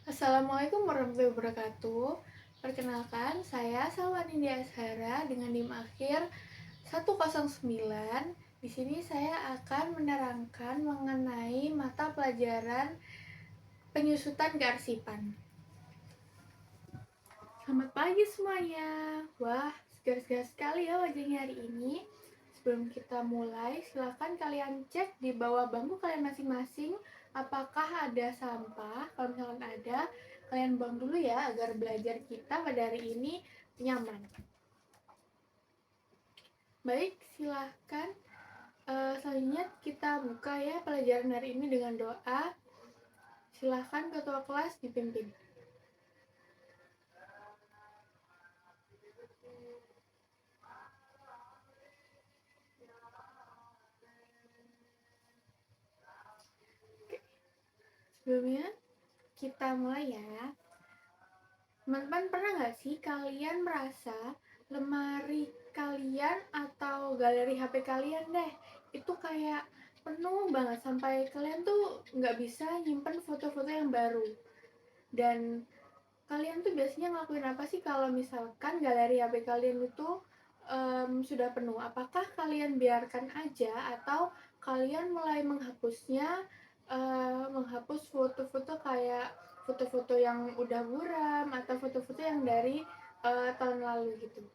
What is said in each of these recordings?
Assalamualaikum warahmatullahi wabarakatuh. Perkenalkan, saya Salwa Nindya Azhara dengan NIM akhir 109. Di sini saya akan menerangkan mengenai mata pelajaran penyusutan kearsipan. Selamat pagi semuanya. Wah, segar-segar sekali ya wajahnya hari ini. Sebelum kita mulai, silakan kalian cek di bawah bangku kalian masing-masing apakah ada sampah. Kalau misalkan ada, kalian buang dulu ya agar belajar kita pada hari ini nyaman. Baik, silahkan. Selanjutnya kita buka ya pelajaran hari ini dengan doa. Silahkan ketua kelas dipimpin. Sebelumnya kita mulai ya. Teman-teman pernah nggak sih kalian merasa lemari kalian atau galeri HP kalian deh itu kayak penuh banget sampai kalian tuh nggak bisa nyimpen foto-foto yang baru. Dan kalian tuh biasanya ngelakuin apa sih kalau misalkan galeri HP kalian itu sudah penuh? Apakah kalian biarkan aja atau kalian mulai menghapusnya, menghapus foto-foto kayak foto-foto yang udah buram atau foto-foto yang dari tahun lalu gitu?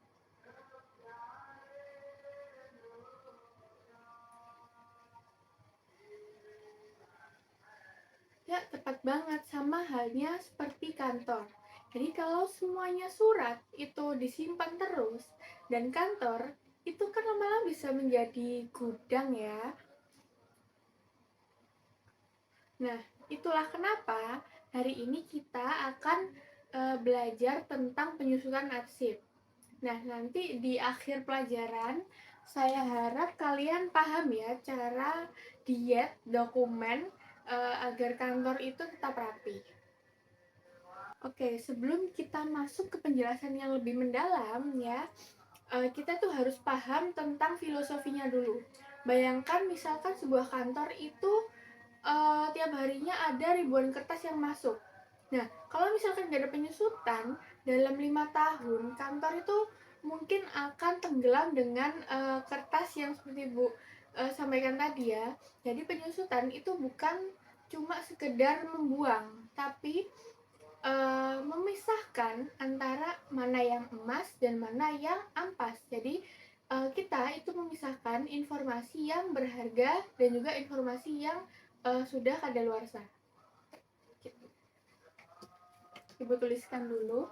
Ya, tepat banget, sama halnya seperti kantor. Jadi kalau semuanya surat itu disimpan terus, dan kantor itu kan lama-lama bisa menjadi gudang ya. Nah, itulah kenapa hari ini kita akan belajar tentang penyusunan arsip. Nah, nanti di akhir pelajaran saya harap kalian paham ya cara diet dokumen agar kantor itu tetap rapi. Oke, sebelum kita masuk ke penjelasan yang lebih mendalam ya, kita tuh harus paham tentang filosofinya dulu. Bayangkan misalkan sebuah kantor itu tiap harinya ada ribuan kertas yang masuk. Nah, kalau misalkan nggak ada penyusutan, dalam 5 tahun kantor itu mungkin akan tenggelam dengan kertas yang seperti Bu sampaikan tadi ya. Jadi penyusutan itu bukan cuma sekedar membuang, tapi memisahkan antara mana yang emas dan mana yang ampas. Jadi kita itu memisahkan informasi yang berharga dan juga informasi yang sudah kadaluarsa. Gitu. Ibu tuliskan dulu.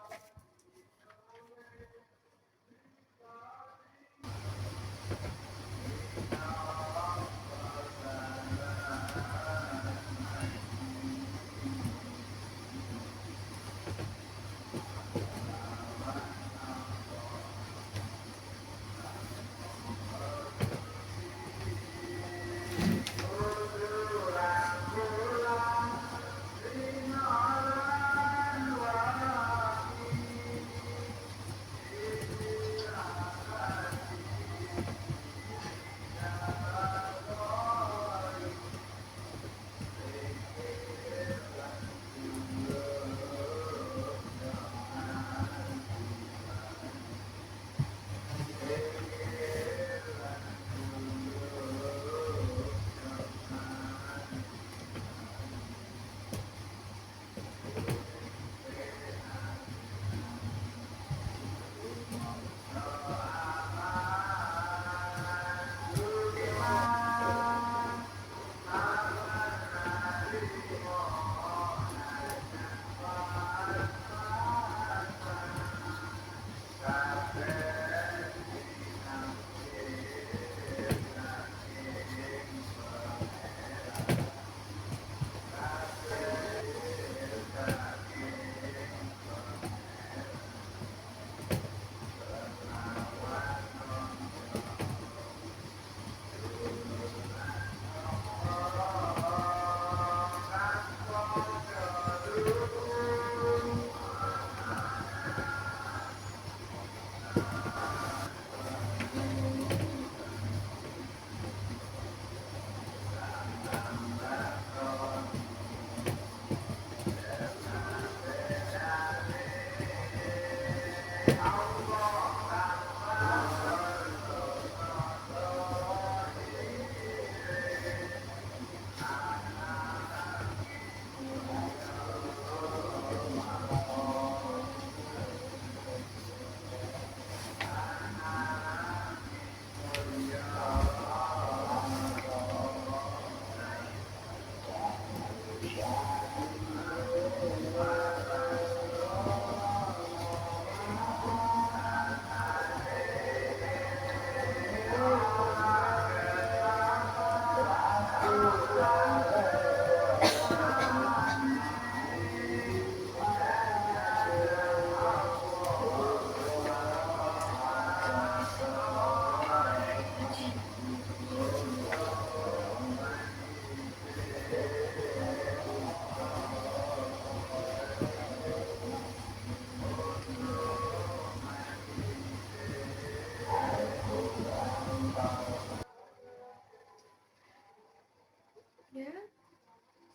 Ya,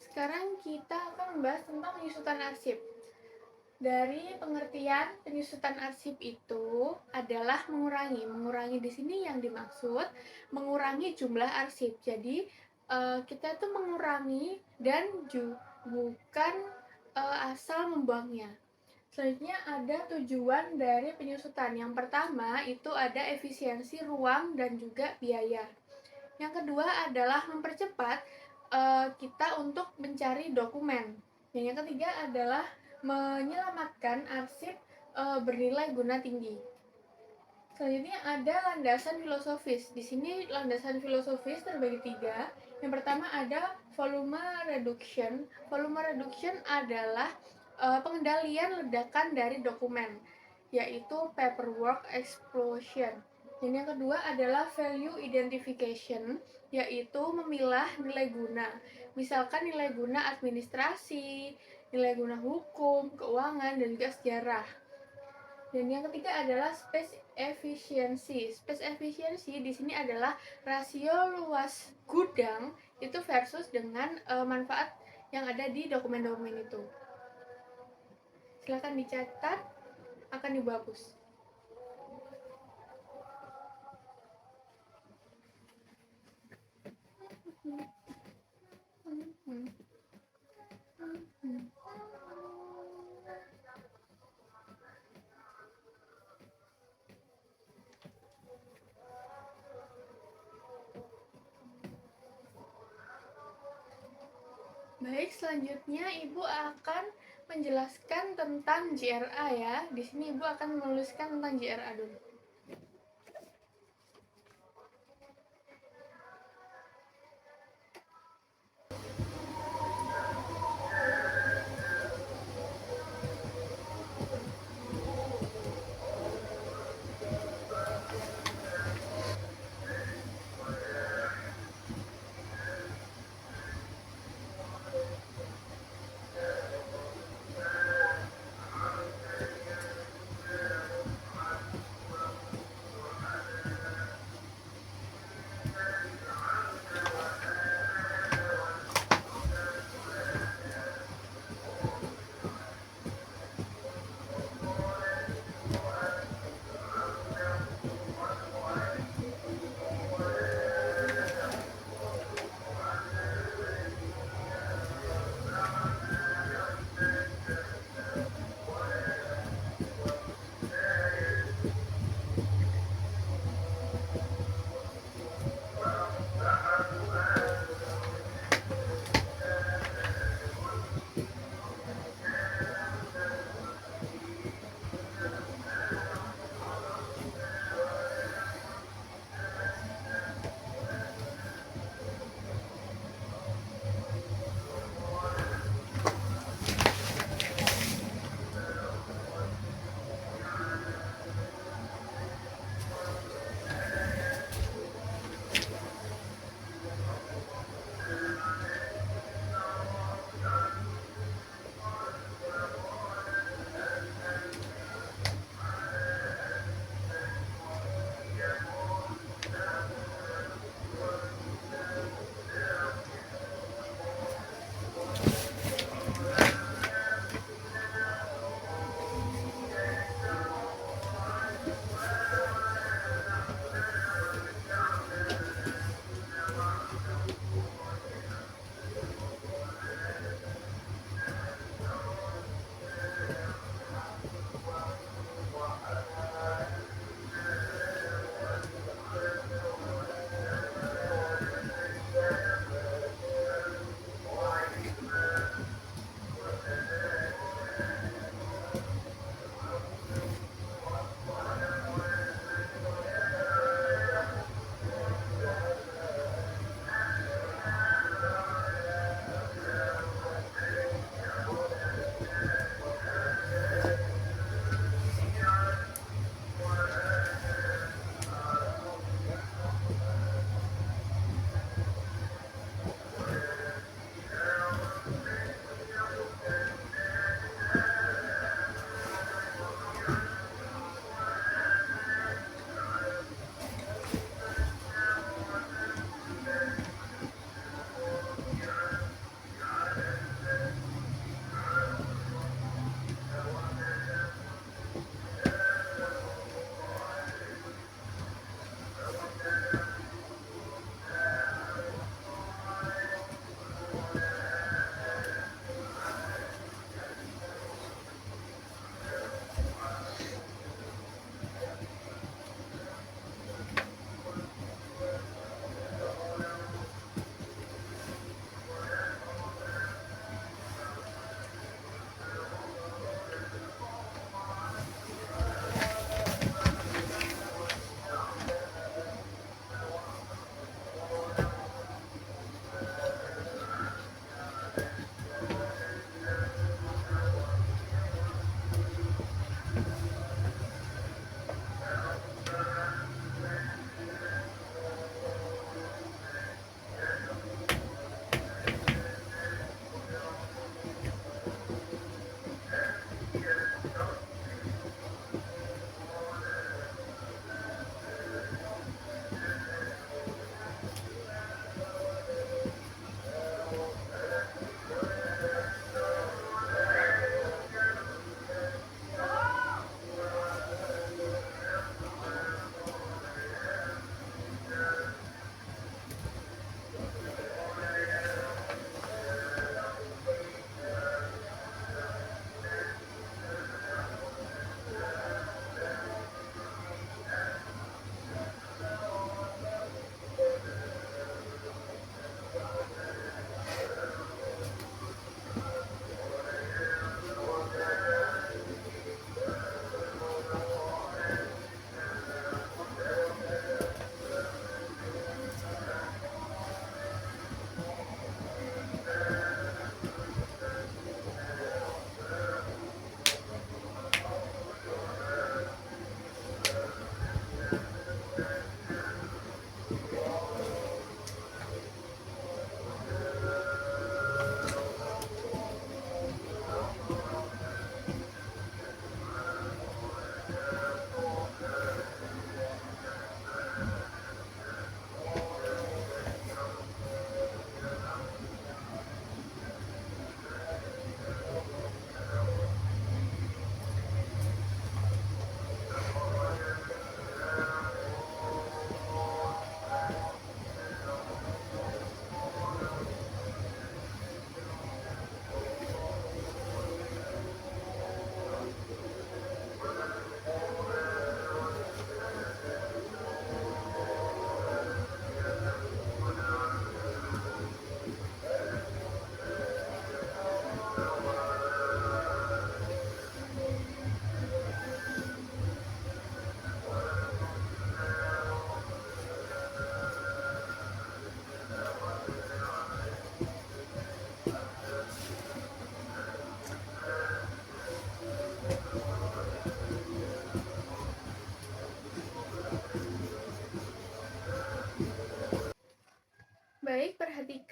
sekarang kita akan membahas tentang penyusutan arsip. Dari pengertian penyusutan arsip itu adalah mengurangi. Mengurangi di sini yang dimaksud mengurangi jumlah arsip. Jadi kita itu mengurangi dan bukan asal membuangnya. Selanjutnya ada tujuan dari penyusutan. Yang pertama itu ada efisiensi ruang dan juga biaya. Yang kedua adalah mempercepat kita untuk mencari dokumen. Dan yang ketiga adalah menyelamatkan arsip bernilai guna tinggi. Selanjutnya ada landasan filosofis. Di sini landasan filosofis terbagi tiga. Yang pertama ada volume reduction. Volume reduction adalah pengendalian ledakan dari dokumen, yaitu paperwork explosion. Dan yang kedua adalah value identification, yaitu memilah nilai guna. Misalkan nilai guna administrasi, nilai guna hukum, keuangan, dan juga sejarah. Dan yang ketiga adalah space efficiency. Space efficiency di sini adalah rasio luas gudang itu versus dengan manfaat yang ada di dokumen-dokumen itu. Silakan dicatat, akan dihapus. Baik, selanjutnya Ibu akan menjelaskan tentang JRA ya. Di sini Ibu akan menuliskan tentang JRA dulu.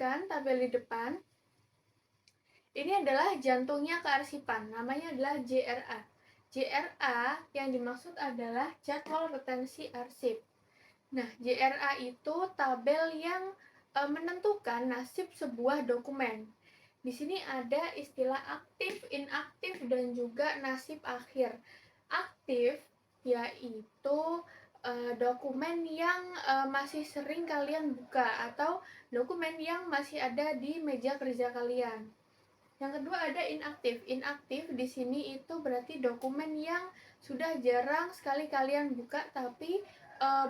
perhatikan tabel di depan. Ini adalah jantungnya kearsipan, namanya adalah JRA. JRA yang dimaksud adalah jadwal retensi arsip. Nah, JRA itu tabel yang menentukan nasib sebuah dokumen. Di sini ada istilah aktif, inaktif, dan juga nasib akhir. Aktif yaitu dokumen yang masih sering kalian buka atau dokumen yang masih ada di meja kerja kalian. Yang kedua ada inaktif. Inaktif di sini itu berarti dokumen yang sudah jarang sekali kalian buka tapi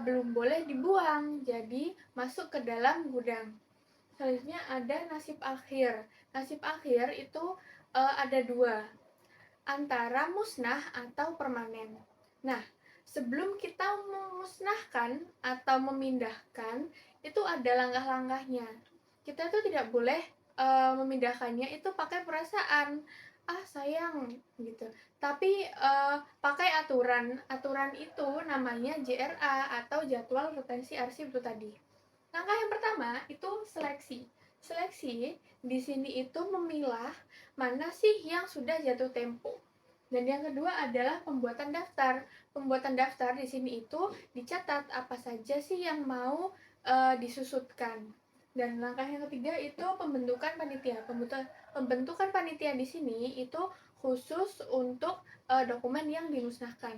belum boleh dibuang, jadi masuk ke dalam gudang. Selanjutnya ada nasib akhir. Nasib akhir itu ada dua, antara musnah atau permanen. Nah, sebelum kita memusnahkan atau memindahkan, itu ada langkah-langkahnya. Kita tuh tidak boleh memindahkannya itu pakai perasaan, sayang gitu, tapi pakai aturan itu namanya JRA atau jadwal retensi arsip itu tadi. Langkah yang pertama itu seleksi di sini itu memilah mana sih yang sudah jatuh tempo. Dan yang kedua adalah pembuatan daftar. Pembuatan daftar di sini itu dicatat apa saja sih yang mau disusutkan. Dan langkah yang ketiga itu pembentukan panitia. Pembentukan panitia di sini itu khusus untuk dokumen yang dimusnahkan.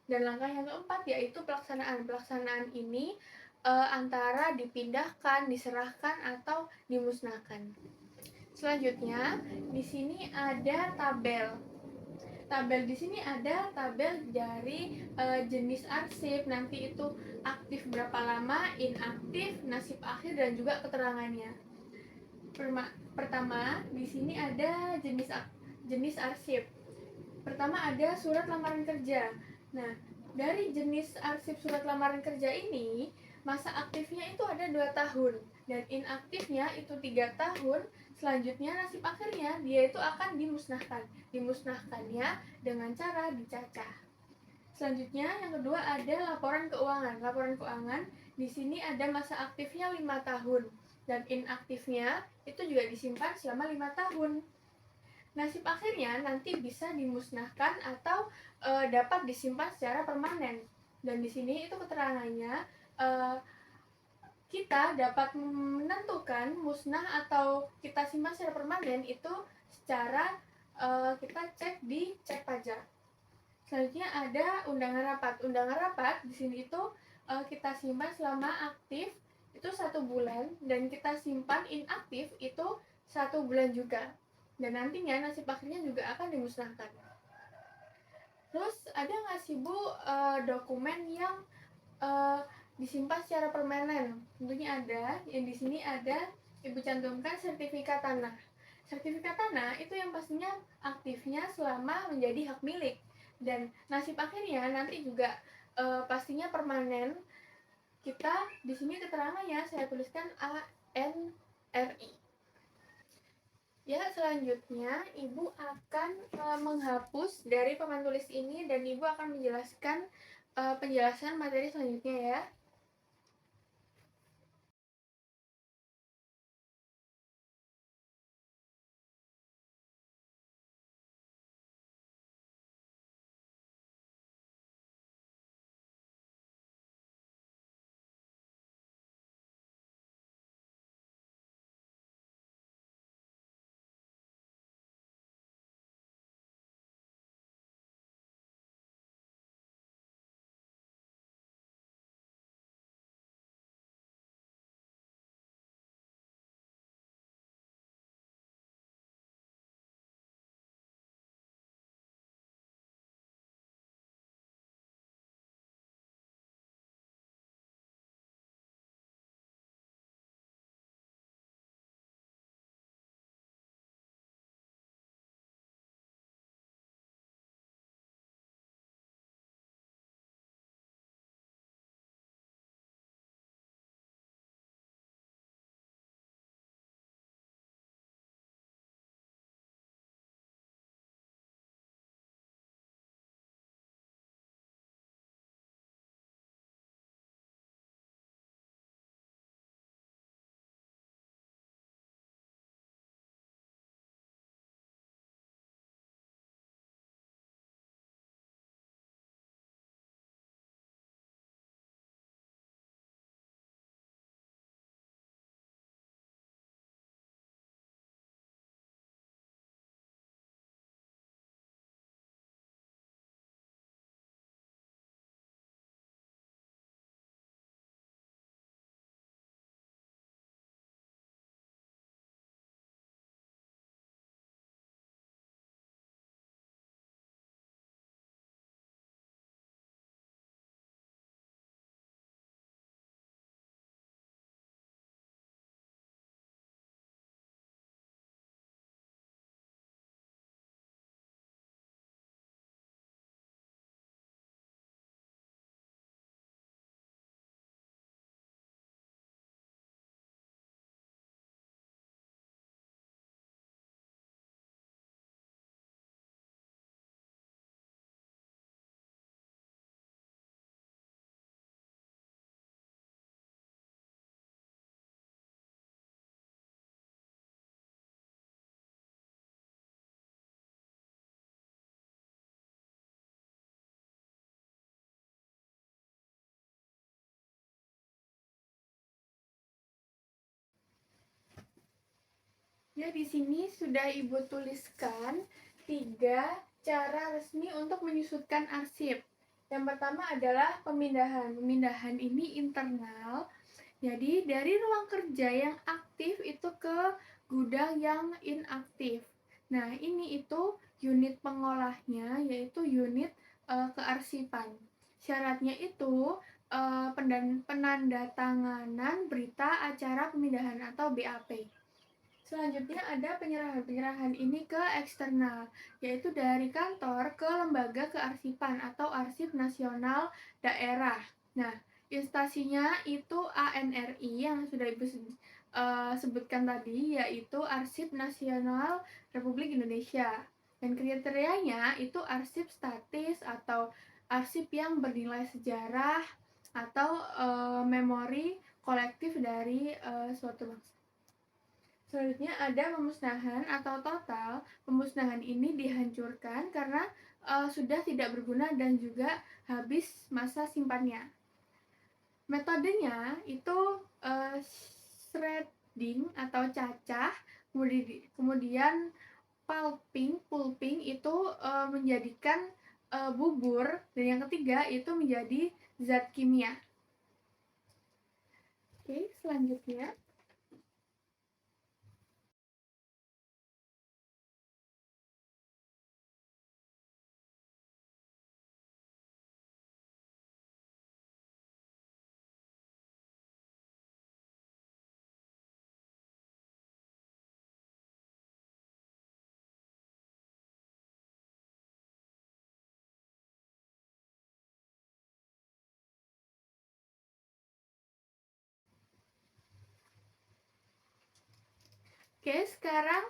Dan langkah yang keempat yaitu pelaksanaan. Pelaksanaan ini antara dipindahkan, diserahkan atau dimusnahkan. Selanjutnya, di sini ada tabel. Tabel di sini ada tabel dari jenis arsip, nanti itu aktif berapa lama, inaktif, nasib akhir, dan juga keterangannya. Pertama, di sini ada jenis arsip. Pertama ada surat lamaran kerja. Nah, dari jenis arsip surat lamaran kerja ini, masa aktifnya itu ada 2 tahun dan inaktifnya itu 3 tahun. Selanjutnya nasib akhirnya dia itu akan dimusnahkan. Dimusnahkannya dengan cara dicacah. Selanjutnya yang kedua ada laporan keuangan. Laporan keuangan di sini ada masa aktifnya 5 tahun dan inaktifnya itu juga disimpan selama 5 tahun. Nasib akhirnya nanti bisa dimusnahkan atau dapat disimpan secara permanen. Dan di sini itu keterangannya kita dapat menentukan musnah atau kita simpan secara permanen itu secara kita cek di cek pajak. Selanjutnya ada undangan rapat. Undangan rapat di sini itu kita simpan selama aktif itu 1 bulan dan kita simpan inaktif itu 1 bulan juga. Dan nantinya nasib akhirnya juga akan dimusnahkan. Terus ada nggak sih Bu dokumen yang disimpan secara permanen? Tentunya ada. Yang di sini ada Ibu cantumkan sertifikat tanah. Sertifikat tanah itu yang pastinya aktifnya selama menjadi hak milik. Dan nasib akhirnya nanti juga pastinya permanen. Kita di sini keterangannya saya tuliskan ANRI. Ya, selanjutnya Ibu akan menghapus dari papan tulis ini dan Ibu akan menjelaskan penjelasan materi selanjutnya ya. Ya, di sini sudah Ibu tuliskan 3 cara resmi untuk menyusutkan arsip. Yang pertama adalah pemindahan. Pemindahan ini internal. Jadi dari ruang kerja yang aktif itu ke gudang yang inaktif. Nah, ini itu unit pengolahnya yaitu unit kearsipan. Syaratnya itu penandatanganan berita acara pemindahan atau BAP. Selanjutnya ada penyerahan. Penyerahan ini ke eksternal, yaitu dari kantor ke lembaga kearsipan atau Arsip Nasional Daerah. Nah, instansinya itu ANRI yang sudah Ibu sebutkan tadi, yaitu Arsip Nasional Republik Indonesia. Dan kriterianya itu arsip statis atau arsip yang bernilai sejarah atau memori kolektif dari suatu bangsa. Selanjutnya ada pemusnahan atau total. Pemusnahan ini dihancurkan karena sudah tidak berguna dan juga habis masa simpannya. Metodenya itu shredding atau cacah, kemudian pulping itu menjadikan bubur, dan yang ketiga itu menjadi zat kimia. Oke, selanjutnya. Oke, sekarang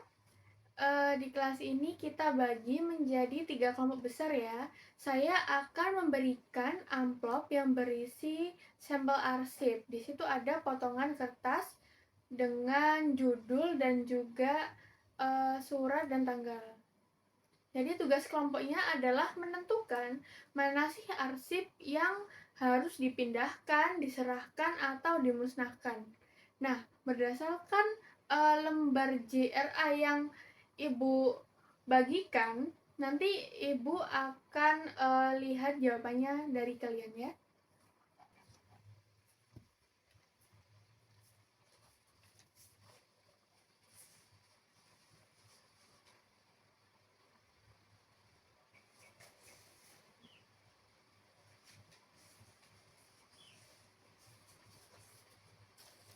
di kelas ini kita bagi menjadi 3 kelompok besar ya. Saya akan memberikan amplop yang berisi sampel arsip. Di situ ada potongan kertas dengan judul dan juga surat dan tanggal. Jadi tugas kelompoknya adalah menentukan mana sih arsip yang harus dipindahkan, diserahkan, atau dimusnahkan. Nah, berdasarkan lembar JRA yang Ibu bagikan, nanti Ibu akan lihat jawabannya dari kalian ya.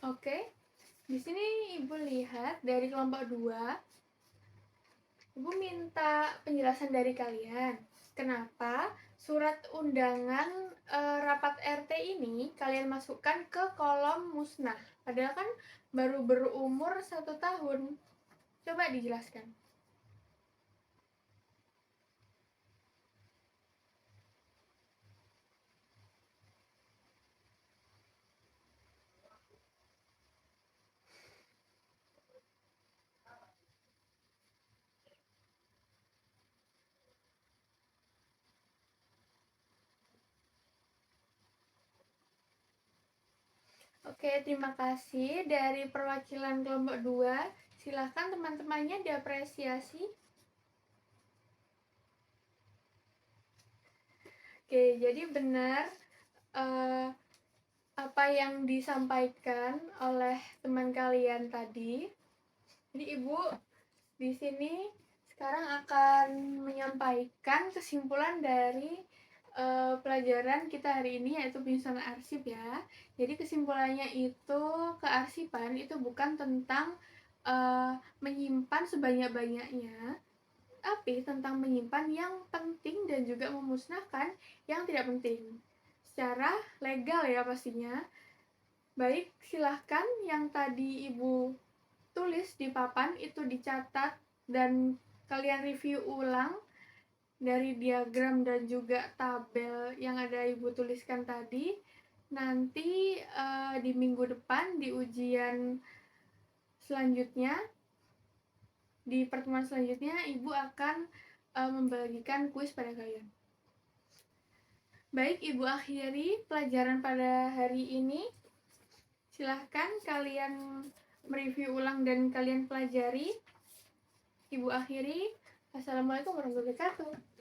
Oke. Di sini Ibu lihat dari kelompok 2, Ibu minta penjelasan dari kalian. Kenapa surat undangan rapat RT ini kalian masukkan ke kolom musnah? Padahal kan baru berumur 1 tahun. Coba dijelaskan. Oke, terima kasih dari perwakilan kelompok 2. Silahkan teman-temannya diapresiasi. Oke, jadi benar apa yang disampaikan oleh teman kalian tadi. Jadi Ibu di sini sekarang akan menyampaikan kesimpulan dari pelajaran kita hari ini, yaitu penyusunan arsip ya. Jadi kesimpulannya itu kearsipan itu bukan tentang menyimpan sebanyak-banyaknya, tapi tentang menyimpan yang penting dan juga memusnahkan yang tidak penting. Secara legal ya pastinya. Baik, silahkan yang tadi Ibu tulis di papan itu dicatat dan kalian review ulang dari diagram dan juga tabel yang ada Ibu tuliskan tadi. Nanti di minggu depan di ujian selanjutnya, di pertemuan selanjutnya Ibu akan membagikan kuis pada kalian. Baik, Ibu akhiri pelajaran pada hari ini. Silahkan kalian mereview ulang dan kalian pelajari. Ibu akhiri. Assalamualaikum warahmatullahi wabarakatuh.